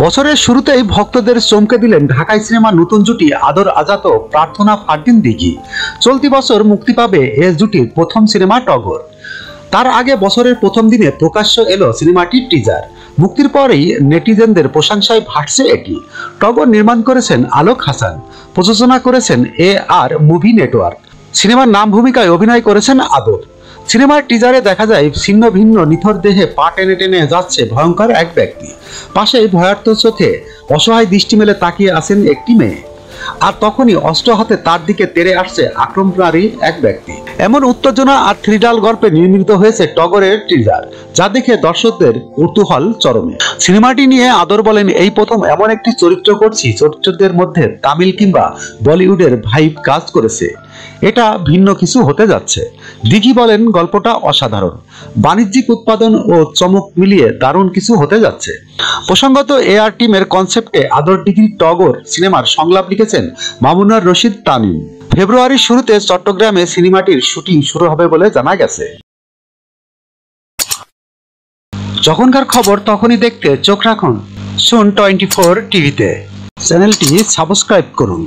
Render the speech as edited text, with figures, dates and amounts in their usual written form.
বছরের শুরুতেই ভক্তদের চমকে দিলেন ঢাকাই সিনেমার নতুন জুটি আদর আজাত ও প্রার্থনা ফারদিন দিঘি। চলতি বছর মুক্তি পাবে এ জুটির প্রথম সিনেমা টগর। তার আগে বছরের প্রথম দিনে প্রকাশ্য এলো সিনেমাটির টিজার। মুক্তির পরেই নেটিজেনদের প্রশংসায় ভাসছে এটি। টগর নির্মাণ করেছেন আলোক হাসান, প্রযোজনা করেছেন AR মুভি নেটওয়ার্ক। সিনেমার নাম ভূমিকায় অভিনয় করেছেন আদর। সিনেমার টিজারে দেখা যায় ছিন্ন ভিন্ন নিথর দেহে পা টেনে টেনে যাচ্ছে ভয়ঙ্কর এক ব্যক্তি। পাশেই ভয়ার্থ চোখে অসহায় দৃষ্টি মেলে তাকিয়ে আছেন একটি মেয়ে। আর তখনই অস্ত্র হাতে তার দিকে তেড়ে আসছে আক্রমণকারী এক ব্যক্তি। এমন উত্তেজনা আর থ্রিলার গল্পে নির্মিত হয়েছে টগরের টিজার, যা দেখে দর্শকদের কৌতূহল চরমে। সিনেমাটি নিয়ে আদর বলেন, এই প্রথম এমন একটি চরিত্র করছি চরিত্রদের মধ্যে তামিল কিংবা বলিউডের ভাইব কাজ করেছে। এটা ভিন্ন কিছু হতে যাচ্ছে। দিঘি বলেন, গল্পটা অসাধারণ, বাণিজ্যিক উৎপাদন ও চমক মিলিয়ে দারুণ কিছু হতে যাচ্ছে। প্রসঙ্গত AR টিমের কনসেপ্টে আদর ডিগ্রি টগর সিনেমার সংলাপ লিখেছেন মামুনুর রশিদ তামিম। ফেব্রুয়ারির শুরুতে চট্টগ্রামে সিনেমাটির শুটিং শুরু হবে বলে জানা গেছে। যখনকার খবর তখনই দেখতে চোখ রাখুন সুন 24 টিভিতে। চ্যানেলটি সাবস্ক্রাইব করুন।